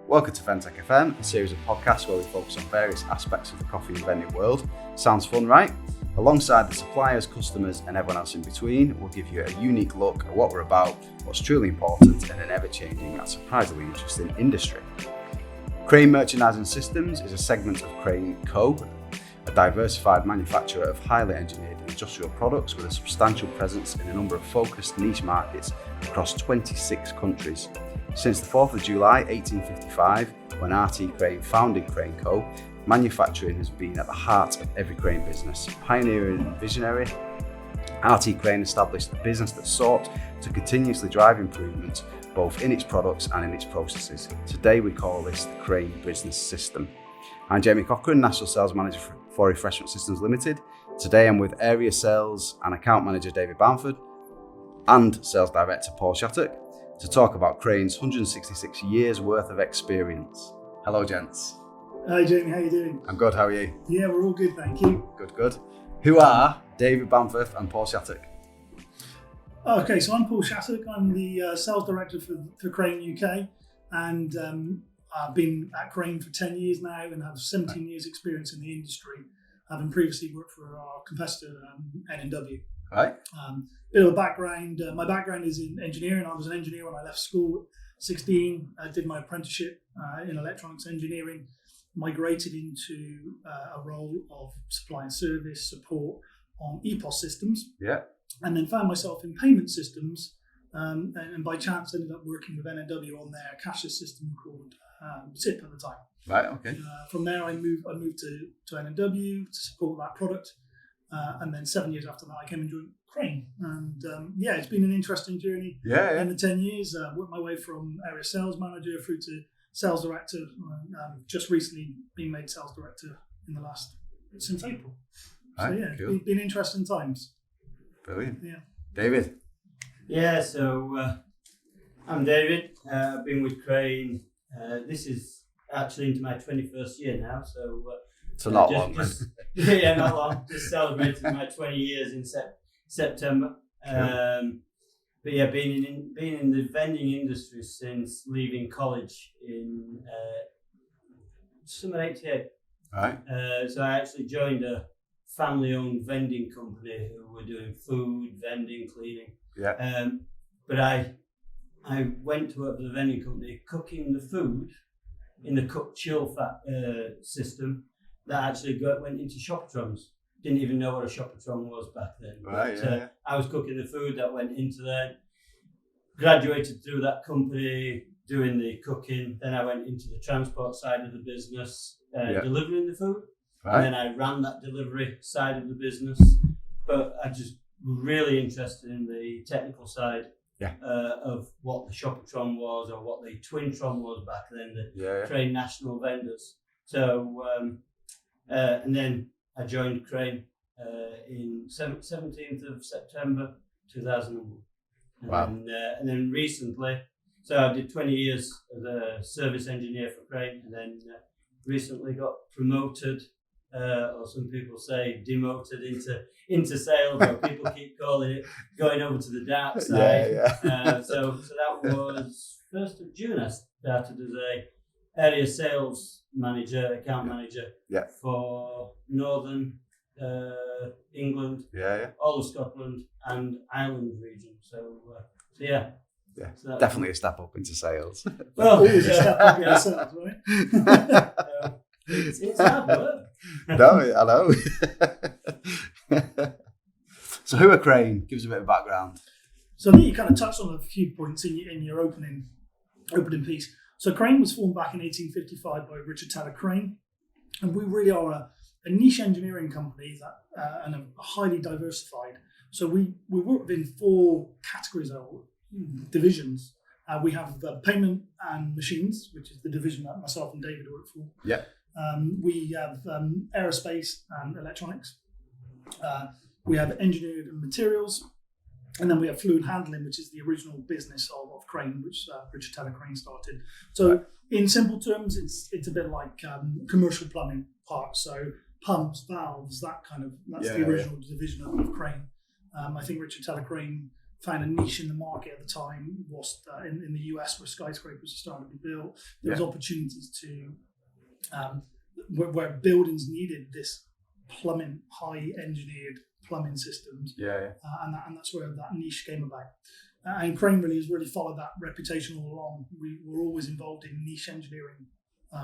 Welcome to VendTech FM, a series of podcasts where we focus on various aspects of the coffee and vending world. Sounds fun, right? Alongside the suppliers, customers and everyone else in between, we'll give you a unique look at what we're about, what's truly important in an ever-changing and surprisingly interesting industry. Crane Merchandising Systems is a segment of Crane Co., a diversified manufacturer of highly engineered industrial products with a substantial presence in a number of focused niche markets across 26 countries. Since the 4th of July 1855, when R.T. Crane founded Crane Co., manufacturing has been at the heart of every crane business. Pioneering and visionary, R.T. Crane established a business that sought to continuously drive improvement both in its products and in its processes. Today we call this the Crane Business System. I'm Jamie Cochran, National Sales Manager for Refreshment Systems Limited. Today I'm with Area Sales and Account Manager David Bamford and Sales Director Paul Shattuck to talk about Crane's 166 years worth of experience. Hello gents. Hi Jamie, how you doing? I'm good, how are you? Yeah, we're all good, thank you. Good. Who are David Bamford and Paul Shattuck? Okay, so I'm Paul Shattuck. I'm the Sales Director for Crane UK, and I've been at Crane for 10 years now and have 17 years experience in the industry, having previously worked for our competitor, N&W. Right. Bit of a background. My background is in engineering. I was an engineer when I left school at 16. I did my apprenticeship in electronics engineering, migrated into a role of supply and service support on EPOS systems. Yeah. And then found myself in payment systems, and by chance ended up working with N&W on their cashless system called SIP at the time. Right. Okay. From there, I moved to N&W to support that product, and then 7 years after that, I came and joined Crane. And it's been an interesting journey. Yeah. In the 10 years, worked my way from area sales manager through to sales director. Just recently been made sales director since April. Right, So yeah, cool. it's been interesting times. Brilliant. Yeah. David? Yeah, so I'm David. I've been with Crane. This is actually into my 21st year now, so So not long. Yeah, not long. Just celebrated my 20 years in September. Cool. But yeah, been in the vending industry since leaving college in summer '88. Right. So I actually joined a family-owned vending company who were doing food, vending, cleaning. Yeah. But I went to work for the vending company, cooking the food in the cook-chill system that actually went into Shoppertrons. Didn't even know what a Shoppertron was back then. Right. But, Yeah. I was cooking the food that went into there. Graduated through that company doing the cooking. Then I went into the transport side of the business, delivering the food. Right. And then I ran that delivery side of the business. But I just really interested in the technical side of what the Shoppertron was or what the Twintron was back then, the Crane National Vendors. So, and then I joined Crane in 17th of September 2001. Wow. And then recently, so I did 20 years as a service engineer for Crane, and then recently got promoted, or some people say demoted into sales, or people keep calling it going over to the dark side. Yeah. So that was 1st of June. I started as a area sales manager, account manager for Northern England, all of Scotland and Ireland region. So yeah. Yeah, so definitely a step up into sales. Well, Always a step up in sales, right? it's hard work. No, I know. So who are Crane? Give us a bit of background. So I think you kind of touched on a few points in your opening piece. So Crane was formed back in 1855 by Richard Taylor Crane, and we really are a niche engineering company that and a highly diversified. So we work within 4 categories or divisions. We have payment and machines, which is the division that myself and David work for. Yeah. We have aerospace and electronics. We have engineered materials, and then we have fluid handling, which is the original business of Crane, which Richard Taylor Crane started. So in simple terms, it's a bit like commercial plumbing parts. So pumps, valves, that's the original division of Crane. I think Richard Taylor Crane found a niche in the market at the time. Was in the US where skyscrapers are starting to be built. There was opportunities to where buildings needed this plumbing, high engineered plumbing systems. And that's where that niche came about. And Crane really has followed that reputation all along. We were always involved in niche engineering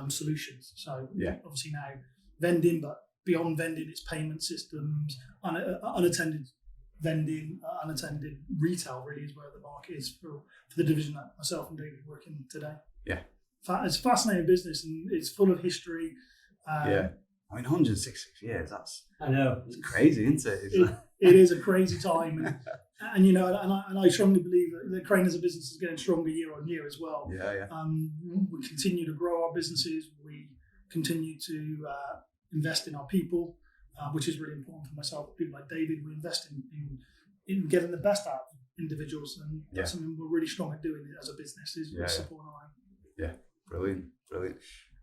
solutions. So obviously now vending, but beyond vending, it's payment systems, unattended vending, unattended retail really is where the market is for the division that myself and David work in today. Yeah. It's a fascinating business and it's full of history. I mean, 166 years, I know. It's crazy, isn't it? It is a crazy time. And you know, and I strongly believe that Crane as a business is getting stronger year on year as well. We continue to grow our businesses. We continue to invest in our people, which is really important for myself. People like David, we invest in getting the best out of individuals, and that's something we're really strong at doing as a business. Is supporting our own. Yeah, brilliant.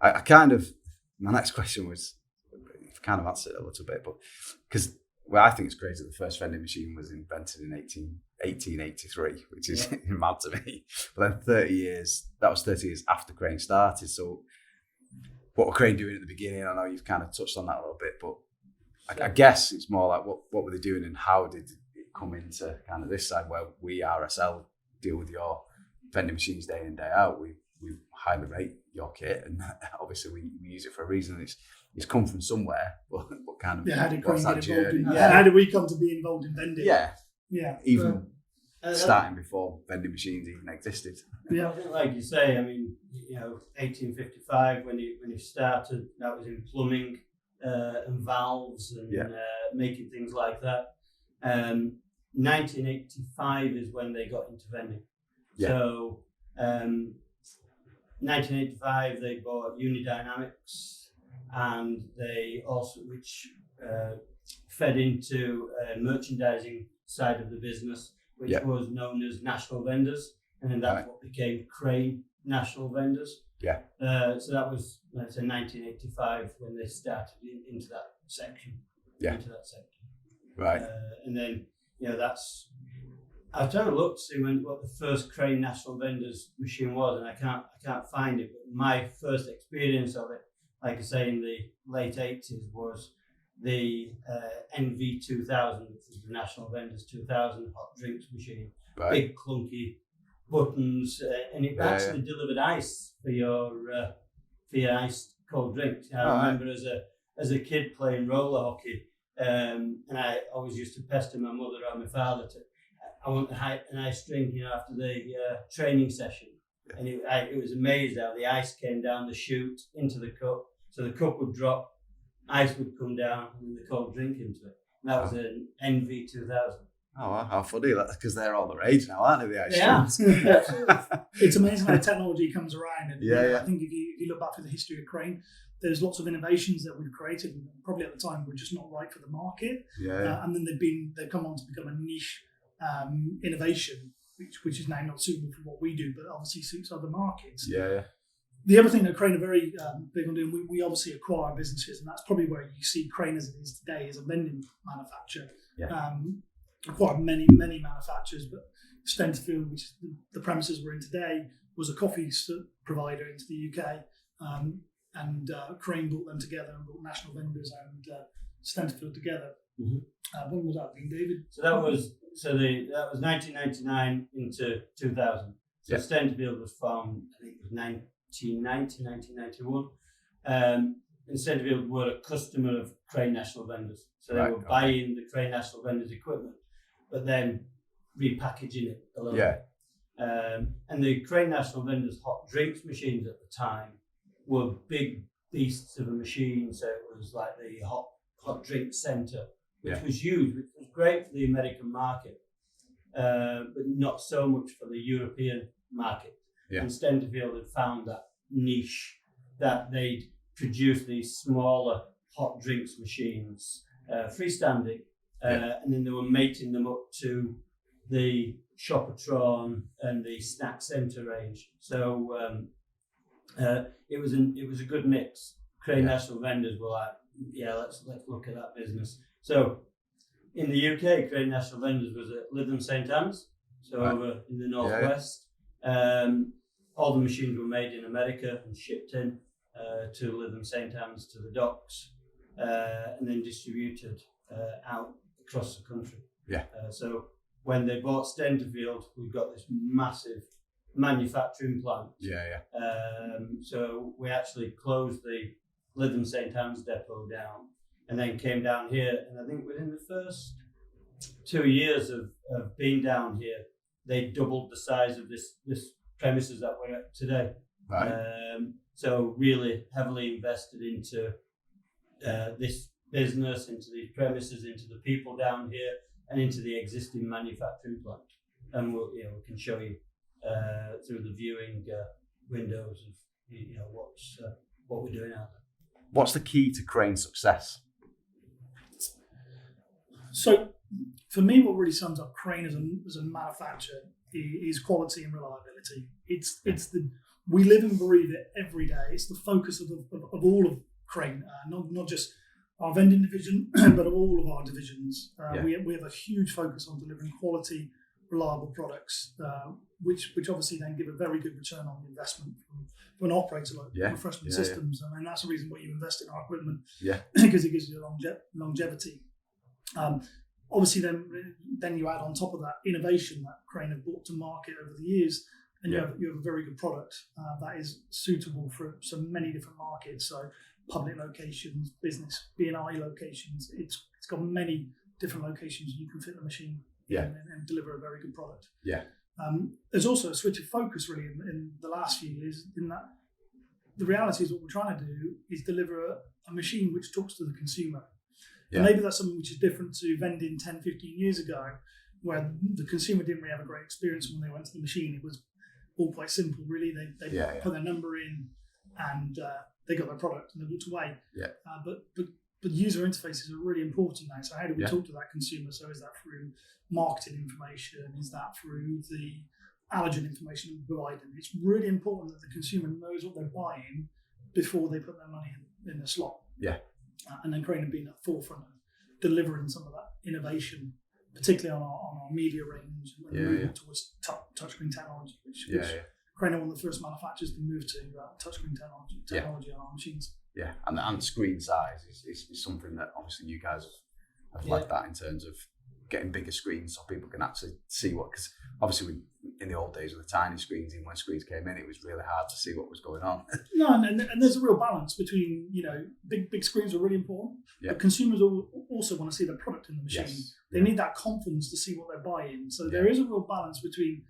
I kind of, my next question was, you've kind of answered it a little bit, but because I think it's crazy that the first vending machine was invented in 1883, which is mad to me. But then 30 years after Crane started. So what were Crane doing at the beginning? I know you've kind of touched on that a little bit, but I guess it's more like what were they doing and how did it come into kind of this side where we RSL deal with your vending machines day in, day out. We highly rate your kit, and obviously we use it for a reason. It's come from somewhere, but kind of how did Crane get involved in how did we come to be involved in vending? Even starting before vending machines even existed. I think, like you say, I mean, 1855 when he started, that was in plumbing and valves and making things like that. 1985 is when they got into vending. So 1985 they bought Unidynamics, and they also, which fed into merchandising side of the business, which was known as National Vendors, and then that's what became Crane National Vendors. So that was, let's say, 1985 when they started into that section. Right. And then, that's, I was trying to look to see what the first Crane National Vendors machine was, and I can't find it. But my first experience of it, like I say, in the late 80s, was the NV2000, which was the National Vendors 2000 hot drinks machine. Big clunky buttons, and it actually delivered ice for your iced cold drinks. I remember as a kid playing roller hockey, and I always used to pester my mother or my father I want an ice drink, after the training session. And it was amazing how the ice came down the chute into the cup. So the cup would drop, ice would come down, and then the cold drink into it. And that was an NV2000. Oh, wow, how funny. That's because they're all the rage now, aren't they, the ice drinks? It's amazing how technology comes around. And I think if you look back through the history of Crane, there's lots of innovations that we've created, and probably at the time were just not right for the market. And then they've come on to become a niche innovation, which is now not suitable for what we do, but obviously suits other markets. The other thing that Crane are very big on doing, we obviously acquire businesses, and that's probably where you see Crane as it is today as a vending manufacturer. Acquired many manufacturers, but Stenterfield, which is the premises we're in today, was a coffee provider into the UK, and Crane brought them together and brought National Vendors and Stenterfield together. When was that, David? So that was 1999 into 2000. So Stenterfield was formed, I think it was 1991. And Stenterfield were a customer of Crane National Vendors. So they were buying the Crane National Vendors equipment, but then repackaging it a little bit. And the Crane National Vendors hot drinks machines at the time were big beasts of a machine. So it was like the hot drink centre, which was huge, which was great for the American market, but not so much for the European market. And Stenterfield had found that niche that they'd produce these smaller hot drinks machines, freestanding, and then they were mating them up to the Shoppertron and the Snack Centre range. So it was a good mix. Crane National Vendors were like, let's look at that business. So in the UK, Crane National Vendors was at Lytham St Anne's, so over in the northwest. All the machines were made in America and shipped in to Lytham St Anne's to the docks, and then distributed out across the country. So when they bought Stenterfield, we've got this massive manufacturing plant. So we actually closed the Lytham St Anne's depot down, and then came down here. And I think within the first 2 years of being down here, they doubled the size of this premises that we're at today. So really heavily invested into this business, into these premises, into the people down here, and into the existing manufacturing plant. And we can show you through the viewing windows of what we're doing out there. What's the key to Crane success? So for me, what really sums up Crane as a manufacturer is quality and reliability. We live and breathe it every day. It's the focus of all of Crane, not just our vending division, but all of our divisions. We have a huge focus on delivering quality, reliable products, which obviously then give a very good return on the investment from an operator like Refreshment Systems. I mean, that's the reason why you invest in our equipment, because it gives you longevity. Obviously, then you add on top of that innovation that Crane have brought to market over the years, and you have a very good product that is suitable for so many different markets. So public locations, business, B&I locations. It's got many different locations you can fit the machine in and deliver a very good product. There's also a switch of focus really in the last few years, in that the reality is what we're trying to do is deliver a machine which talks to the consumer. And maybe that's something which is different to vending 10, 15 years ago, where the consumer didn't really have a great experience when they went to the machine. It was all quite simple, really. They put their number in and they got their product and they walked away. But user interfaces are really important now. So how do we talk to that consumer? So is that through marketing information? Is that through the allergen information we provide them? It's really important that the consumer knows what they're buying before they put their money in the slot. And then Crane have been at the forefront of delivering some of that innovation, particularly on our media range, and moving towards touchscreen technology, which Crane are one of the first manufacturers to move to touchscreen technology on our machines. And screen size is something that obviously you guys have led that in terms of getting bigger screens so people can actually see what, because obviously in the old days with the tiny screens, even when screens came in, it was really hard to see what was going on. And there's a real balance between, big screens are really important, but consumers also want to see the product in the machine. They need that confidence to see what they're buying. So there is a real balance between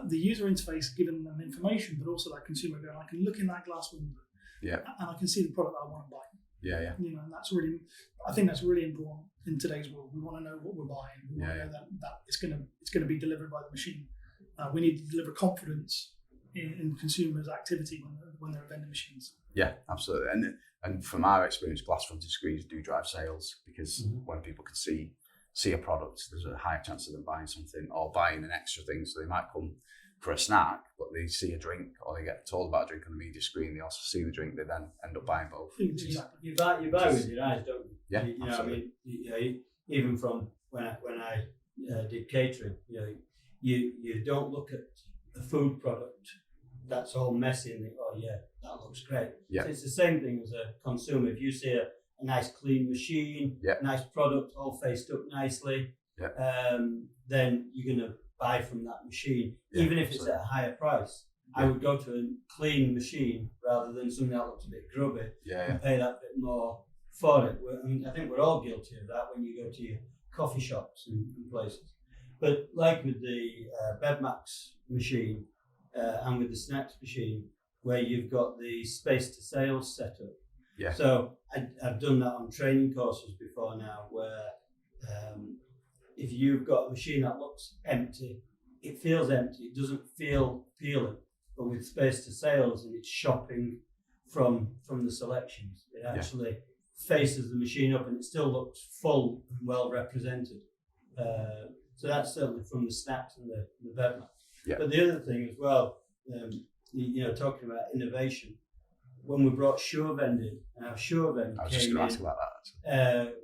the user interface giving them information, but also that consumer going, I can look in that glass window and I can see the product that I want to buy. And that's really, I think that's really important in today's world. We want to know what we're buying. We want to know that it's going to be delivered by the machine. We need to deliver confidence in consumers' activity when they're vending machines. Yeah, absolutely. And from our experience, glass fronted screens do drive sales, because when people can see a product, there's a higher chance of them buying something or buying an extra thing. So they might come for a snack, but they see a drink or they get told about a drink on the media screen. They also see the drink. They then end up buying both. Exactly. You buy with your eyes, don't you? Yeah, absolutely. Even from when I did catering, you don't look at a food product that's all messy and think, oh yeah, that looks great. So it's the same thing as a consumer. If you see a nice clean machine, nice product, all faced up nicely, then you're going to buy from that machine, even if it's at a higher price. I would go to a clean machine rather than something that looks a bit grubby and pay that bit more for it. I think we're all guilty of that when you go to your coffee shops and places. But like with the Bedmax machine and with the snacks machine, where you've got the space to sales setup. So I've done that on training courses before now, where if you've got a machine that looks empty, it feels empty, it doesn't feel appealing. But with space to sales and it's shopping from the selections, it actually faces the machine up and it still looks full and well represented. So that's certainly from the snacks and the Bedmax. But the other thing as well, talking about innovation, when we brought Sure Vending, Sure Vending I was just going to ask about that.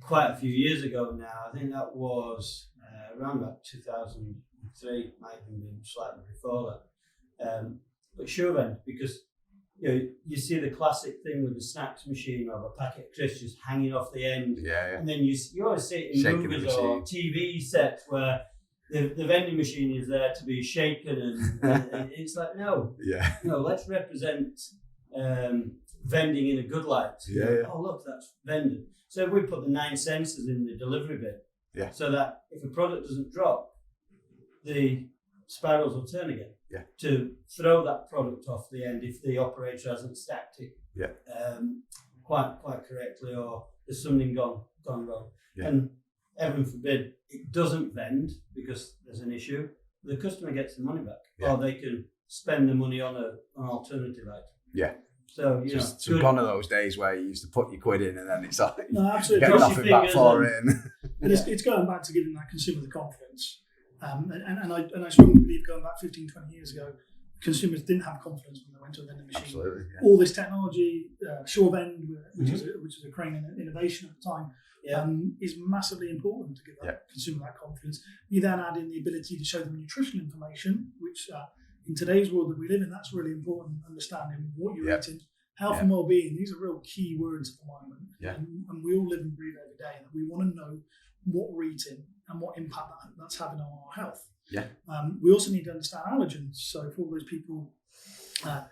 Quite a few years ago now. I think that was around about 2003, might have been slightly before that. But sure then, because you see the classic thing with the snacks machine or a packet of crisps just hanging off the end, and then you always see it in Shaking movies or TV sets where the vending machine is there to be shaken, and it's like no, let's represent vending in a good light. Oh look, that's vending. So we put the 9 sensors in the delivery bin, so that if a product doesn't drop, the spirals will turn again. To throw that product off the end if the operator hasn't stacked it quite correctly, or there's something gone wrong. And heaven forbid it doesn't vend because there's an issue, the customer gets the money back, or they can spend the money on an alternative item. So so gone are those days where you used to put your quid in and then it's like absolutely get nothing back for it. And it's going back to giving that consumer the confidence. And I strongly believe going back 15, 20 years ago, consumers didn't have confidence when they went to a vending machine. Absolutely. All this technology, SureVend, which is a Crane innovation at the time, is massively important to give that consumer that confidence. You then add in the ability to show them nutritional information, which in today's world that we live in, that's really important, understanding what you're eating. Health and well-being, these are real key words at the moment. And we all live and breathe every day, and we want to know what we're eating and what impact that's having on our health. We also need to understand allergens. So for all those people that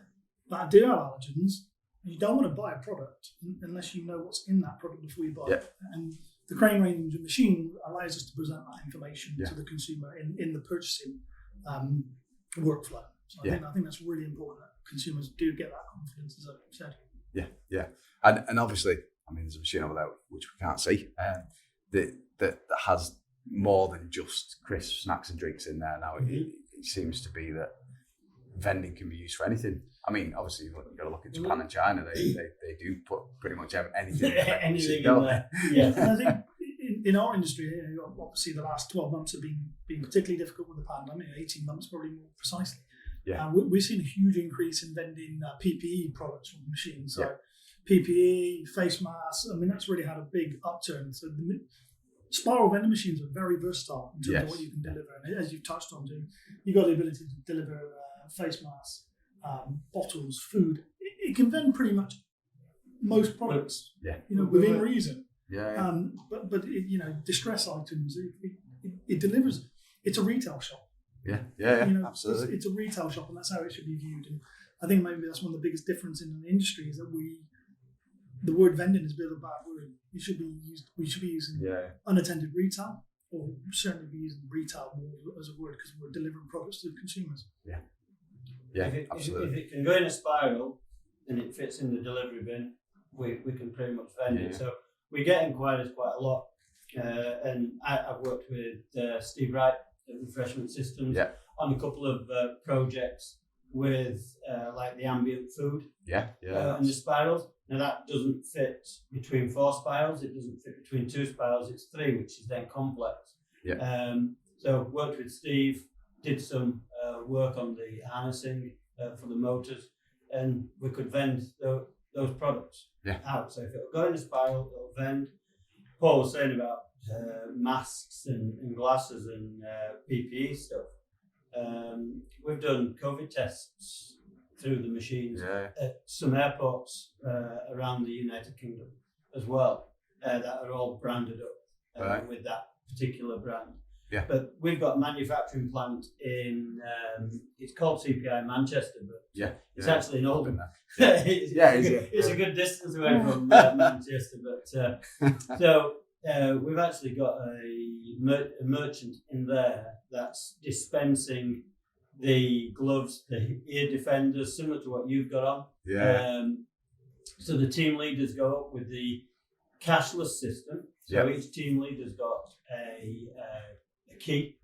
do have allergens, you don't want to buy a product unless you know what's in that product before you buy it. And the Crane range of machine allows us to present that information to the consumer in the purchasing workflow. So I think that's really important that consumers do get that confidence, as I've said. And obviously, I mean, there's a machine over there which we can't see that has more than just crisps, snacks and drinks in there now. It seems to be that vending can be used for anything. I mean, obviously you've got to look at Japan and China. They do put pretty much anything in there. And I think in our industry, obviously the last 12 months have been particularly difficult with the pandemic. 18 months probably more precisely. We've seen a huge increase in vending PPE products from the machines. So PPE, face masks. I mean, that's really had a big upturn. So the spiral vending machines are very versatile in terms of what you can deliver. And as you've touched on, you've got the ability to deliver face masks, bottles, food. It can vend pretty much most products, within reason. But distress items, it delivers. It's a retail shop. Absolutely. It's a retail shop, and that's how it should be viewed. And I think maybe that's one of the biggest differences in the industry is that the word vending is a bit of a bad word. We should be using unattended retail, or certainly be using retail more as a word because we're delivering products to consumers. Absolutely. If it can go in a spiral and it fits in the delivery bin, we can pretty much vend it. So we get inquiries quite a lot, and I've worked with Steve Wright at Refreshment Systems on a couple of projects with like the ambient food and the spirals. Now that doesn't fit between 4 spirals, it doesn't fit between 2 spirals, it's 3, which is then complex. So worked with Steve, did some work on the harnessing for the motors, and we could vend those products out. So if it'll go in a spiral, it'll vend. Paul was saying about masks and glasses and PPE stuff. We've done COVID tests through the machines at some airports around the United Kingdom as well, that are all branded up with that particular brand. But we've got a manufacturing plant in, it's called CPI Manchester, but it's actually in Oldham. It's a good distance away from Manchester. But so we've actually got a merchant in there that's dispensing the gloves, the ear defenders, similar to what you've got on. So the team leaders go up with the cashless system. So each team leader's got a key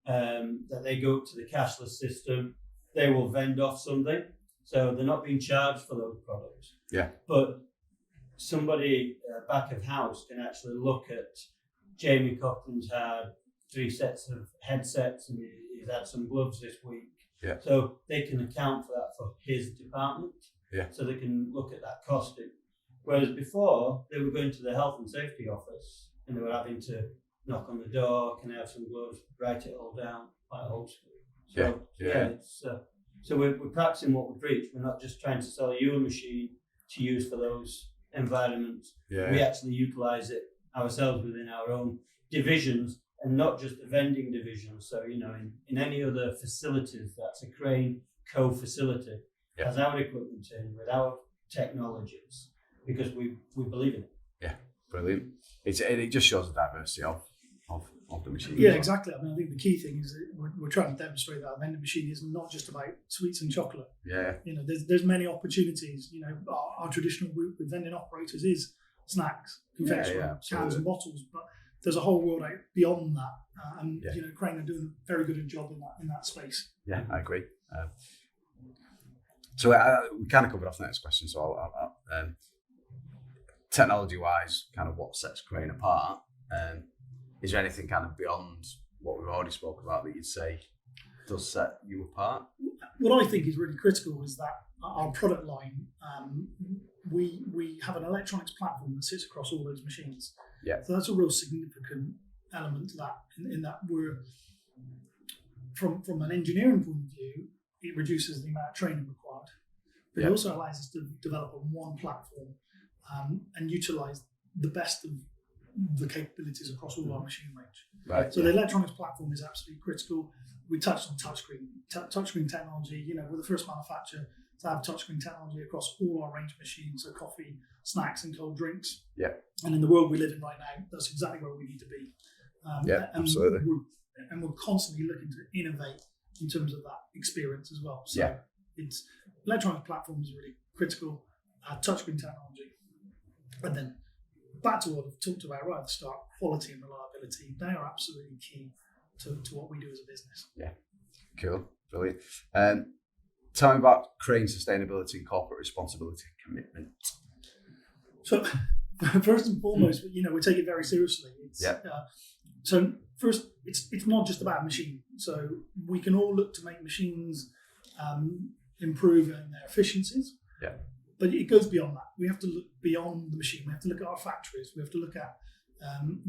that they go to the cashless system. They will vend off something, so they're not being charged for those products. But somebody back of house can actually look at Jamie Coughlin's had 3 sets of headsets and he's had some gloves this week. So they can account for that for his department. So they can look at that costing. Whereas before, they were going to the health and safety office and they were having to knock on the door, can I have some gloves, write it all down, quite old school. So it's, so we're practicing what we preach. We're not just trying to sell you a machine to use for those environments. We actually utilise it ourselves within our own divisions, and not just the vending division. So, in any other facilities, that's a Crane co-facility, has our equipment in with our technologies, because we believe in it. Yeah, brilliant. It just shows the diversity of the machine. Yeah, exactly. I mean, I think the key thing is that we're trying to demonstrate that a vending machine is not just about sweets and chocolate. Yeah. There's many opportunities. Our traditional route with vending operators is snacks, confectionery, cans and bottles, but there's a whole world out beyond that. And Crane are doing a very good job in that space. Yeah, I agree. So we kind of covered off the next question. So I'll technology-wise, kind of what sets Crane apart. Is there anything kind of beyond what we've already spoke about that you'd say does set you apart? What I think is really critical is that our product line, we have an electronics platform that sits across all those machines. Yeah. So that's a real significant element to that, in that we're, from an engineering point of view, it reduces the amount of training required. But it also allows us to develop on one platform and utilise the best of the capabilities across all our machine range. Right. So the electronics platform is absolutely critical. We touched on touchscreen technology. We're the first manufacturer to have touchscreen technology across all our range of machines, so coffee, snacks, and cold drinks. Yeah. And in the world we live in right now, that's exactly where we need to be. Absolutely. We're constantly looking to innovate in terms of that experience as well. So it's electronic platform is really critical. Touchscreen technology, and then back to what I've talked about right at the start, quality and reliability. They are absolutely key to what we do as a business. Yeah, cool, brilliant. Tell me about Crane sustainability and corporate responsibility commitment. So first and foremost, we take it very seriously. So first, it's not just about a machine. So we can all look to make machines improve in their efficiencies. Yeah. But it goes beyond that. We have to look beyond the machine. We have to look at our factories. We have to look at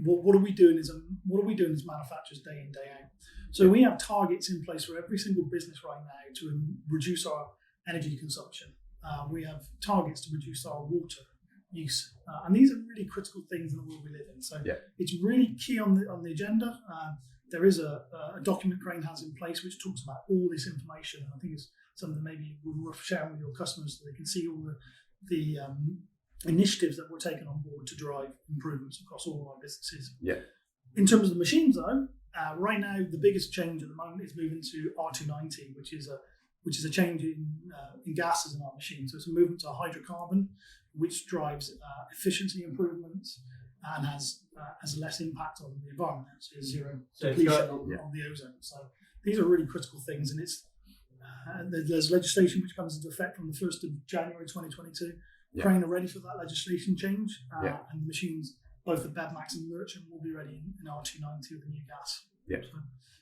what are we doing as manufacturers day in, day out. So we have targets in place for every single business right now to reduce our energy consumption. We have targets to reduce our water use, and these are really critical things in the world we live in. So it's really key on the agenda. There is a document Crane has in place which talks about all this information, and I think it's something maybe we'll share with your customers so they can see all the initiatives that we're taking on board to drive improvements across all of our businesses. Yeah. In terms of the machines, though, right now the biggest change at the moment is moving to R290, which is a change in gases in our machine. So it's a movement to a hydrocarbon, which drives efficiency improvements and has less impact on the environment. So zero depletion on the ozone. So these are really critical things, and it's there's legislation which comes into effect from the 1st of January 2022. Crane are ready for that legislation change, and the machines, both the BevMax and Merchant, will be ready in R290 with the new gas. Yeah.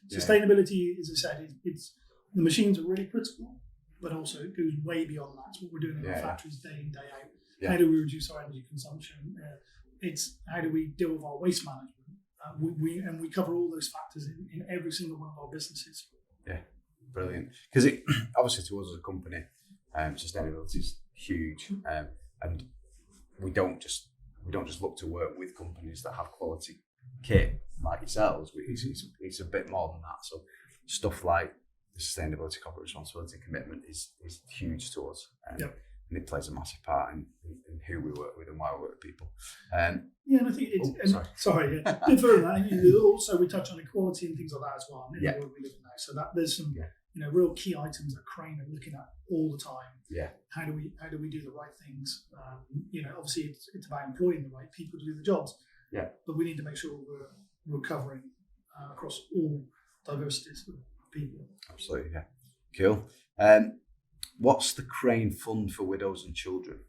So sustainability, as I said, it's the machines are really critical, but also it goes way beyond that. It's what we're doing in our factories day in, day out. Yeah. How do we reduce our energy consumption? It's how do we deal with our waste management? We cover all those factors in every single one of our businesses. Yeah, brilliant. Because obviously to us as a company, sustainability is huge, and we don't just look to work with companies that have quality kit like yourselves. It's a bit more than that. So stuff like the sustainability, corporate responsibility commitment is huge to us. And it plays a massive part in who we work with and why we work with people. And I think it's further than that, also we touch on equality and things like that as well in the world we live in now. So that there's some real key items that Crane are looking at all the time. Yeah. How do we do the right things? Obviously it's about employing the right people to do the jobs. Yeah. But we need to make sure we're covering across all diversities of people. Absolutely, yeah. Cool. What's the Crane Fund for Widows and Children?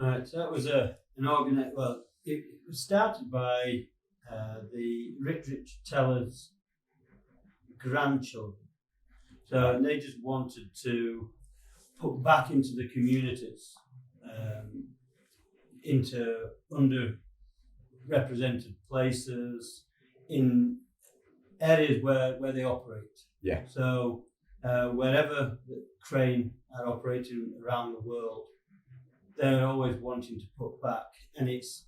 So that was an organisation. Well, it was started by the Rich Teller's grandchildren. So they just wanted to put back into the communities, into represented places in areas where they operate. Yeah. So wherever the crane are operating around the world, they're always wanting to put back, and it's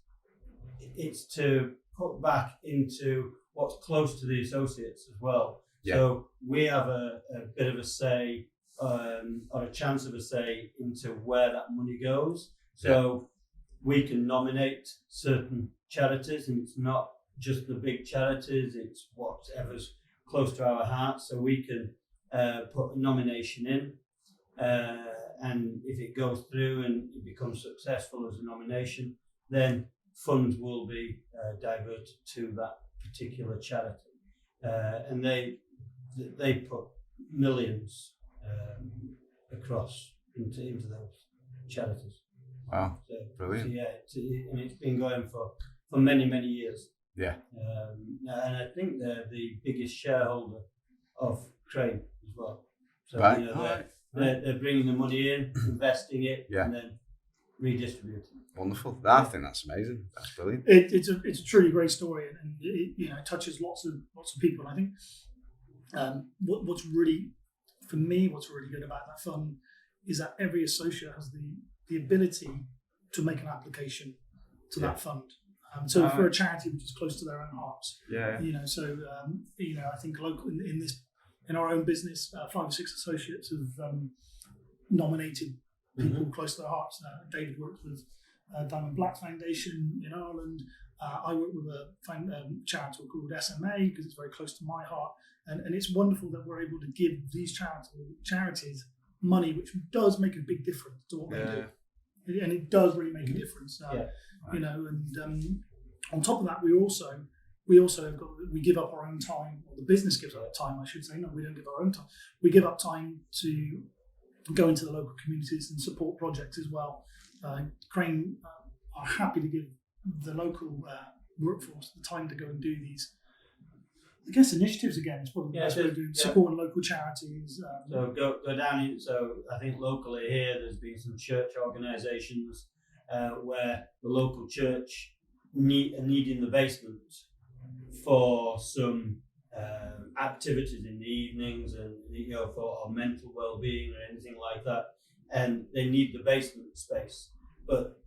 to put back into what's close to the associates as well. Yeah. So we have a bit of a say, or a chance of a say into where that money goes. So we can nominate certain charities, and it's not just the big charities, it's whatever's close to our hearts. So we can put a nomination in, and if it goes through and it becomes successful as a nomination, then funds will be diverted to that particular charity, and they put millions across into those charities. Wow, so, brilliant! So and it's been going for many years. Yeah, and I think they're the biggest shareholder of Crane as well. So right. They're bringing the money in, investing it, and then redistributing. Wonderful. I think that's amazing. That's brilliant. It's a truly great story, and it touches lots of people. And I think what's really good about that fund is that every associate has the ability to make an application to that fund. So for a charity which is close to their own hearts, I think local in our own business, 5 or 6 associates have nominated people close to their hearts. David works with Diamond Black Foundation in Ireland. I work with a charity called SMA because it's very close to my heart, and it's wonderful that we're able to give these charities money, which does make a big difference to what they do, and it does really make a difference. And on top of that, we also give up our own time, or the business gives up time, I should say. No, we don't give our own time. We give up time to go into the local communities and support projects as well. Crane are happy to give the local workforce the time to go and do these, I guess, initiatives again. It's probably the best way of doing supporting local charities. So go down in. So I think locally here, there's been some church organisations where the local church are needing the basement for some activities in the evenings, and for our mental well-being or anything like that, and they need the basement space, but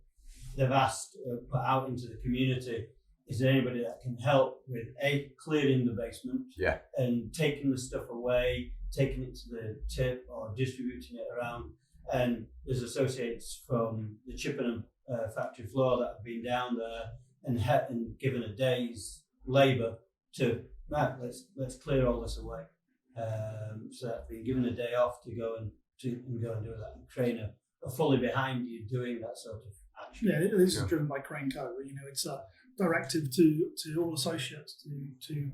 they've asked put out into the community, is there anybody that can help with clearing the basement and taking the stuff away, taking it to the tip or distributing it around? And there's associates from the Chippenham factory floor that have been down there and given a day's labour to let's clear all this away. So that's been given a day off to go and do that. And Crane are fully behind you doing that sort of action. Yeah, this is driven by Crane Co. It's a directive to all associates to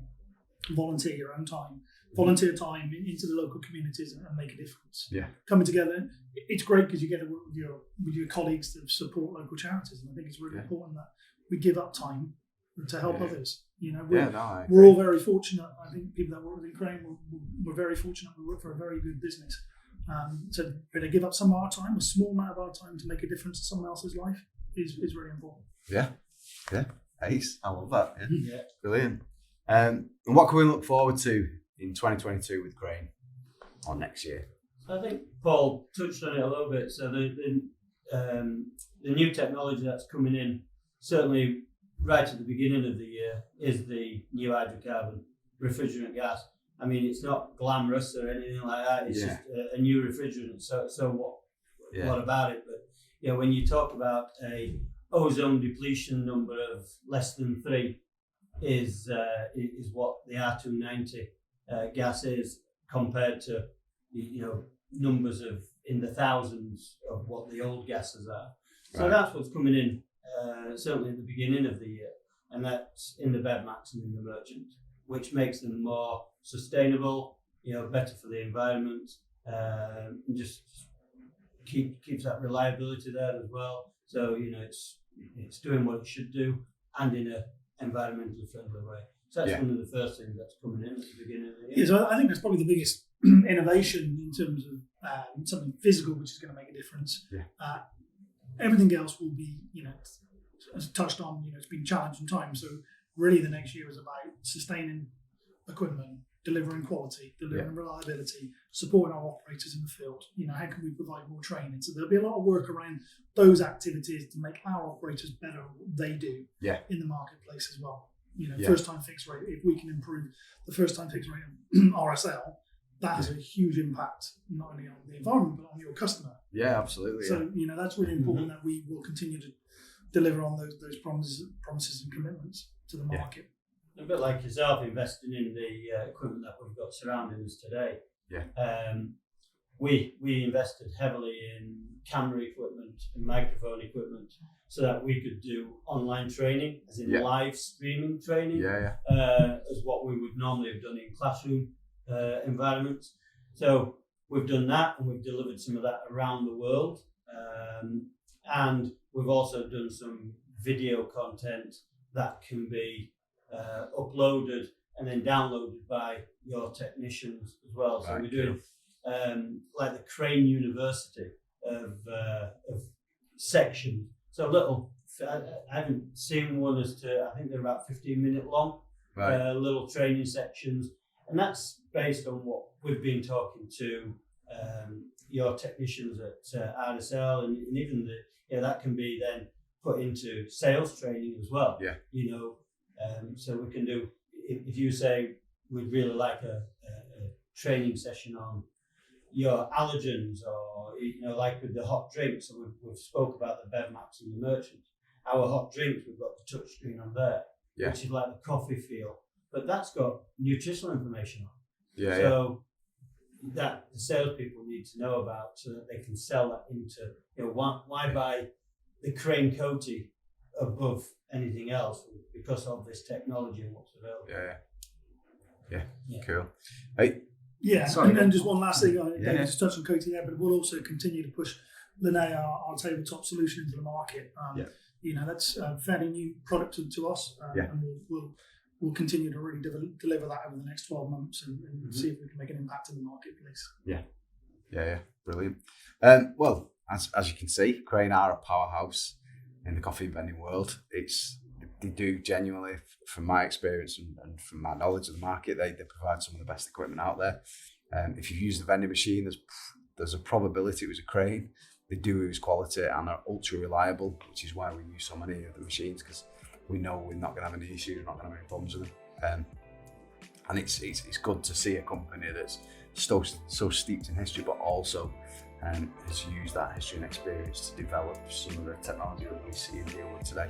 volunteer your own time, volunteer time into the local communities and make a difference. Yeah, coming together, it's great because you get to work with your colleagues to support local charities, and I think it's really important that we give up time to help others. We're all very fortunate. I think people that work within Crane, we're very fortunate. We work for a very good business. So to give up some of our time, a small amount of our time, to make a difference to someone else's life is really important. Yeah. Ace. I love that. Yeah. Brilliant. And what can we look forward to in 2022 with Crane or next year? I think Paul touched on it a little bit. So the new technology that's coming in, certainly right at the beginning of the year, is the new hydrocarbon refrigerant gas. I mean, it's not glamorous or anything like that. It's just a new refrigerant. So what about it? But when you talk about a ozone depletion number of less than 3, is what the R290 gas is, compared to numbers of in the thousands of what the old gases are. So that's what's coming in, certainly at the beginning of the year, and that's in the Bedmax and in the Merchant, which makes them more sustainable, better for the environment, and just keeps that reliability there as well. So it's doing what it should do, and in a environmentally friendly way. So that's one of the first things that's coming in at the beginning of the year. Yeah, so I think that's probably the biggest innovation in terms of something physical which is going to make a difference. Everything else will be, as touched on, it's been challenging times. So really, the next year is about sustaining equipment, delivering quality, delivering reliability, supporting our operators in the field. How can we provide more training? So there'll be a lot of work around those activities to make our operators better at what they do in the marketplace as well. First time fix rate, if we can improve the first time fix rate of RSL, that has a huge impact, not only on the environment, but on your customer. Yeah, absolutely. So, that's really important that we will continue to deliver on those promises and commitments to the market. A bit like yourself, investing in the equipment that we've got surrounding us today. We invested heavily in camera equipment and microphone equipment so that we could do online training, as in live streaming training, as what we would normally have done in classroom environments. So we've done that, and we've delivered some of that around the world. And we've also done some video content that can be uploaded and then downloaded by your technicians as well. So we're doing like the Crane University of sections. So I haven't seen one as to, I think they're about 15-minute long, little training sections. And that's based on what we've been talking to your technicians at RSL, and even that can be then put into sales training as well. So we can do, if you say we'd really like a training session on your allergens, or like with the hot drinks, so we've spoke about the Bev Maps and the Merchant. Our hot drinks, we've got the touch screen on there, which is like the coffee feel, but that's got nutritional information on. So that the salespeople need to know about, so that they can sell that into, why buy the Crane Coty above anything else, because of this technology and what's available. Cool. And just one last thing, just touch on Coty there, but we'll also continue to push Linné, our tabletop solution, into the market. That's a fairly new product to us, and we'll continue to really deliver that over the next 12 months and see if we can make an impact in the marketplace. Brilliant. Well, as you can see, Crane are a powerhouse in the coffee and vending world. They do genuinely, from my experience and from my knowledge of the market, they provide some of the best equipment out there. If you've used the vending machine, there's a probability it was a Crane. They do use quality and are ultra reliable, which is why we use so many of the machines, because we know we're not going to have any issues, we're not going to have any problems with them. And it's good to see a company that's so steeped in history, but also has used that history and experience to develop some of the technology that we see and deal with today.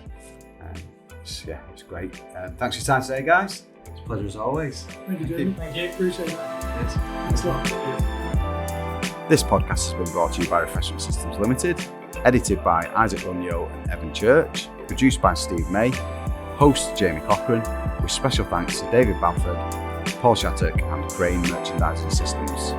It's great. Thanks for your time today, guys. It's a pleasure as always. Thank you, Jamie. Thank you. Appreciate it. Thanks a lot. This podcast has been brought to you by Refreshment Systems Limited, edited by Isaac Runyo and Evan Church, produced by Steve May, host Jamie Cochran, with special thanks to David Bamford, Paul Shattuck and Crane Merchandising Systems.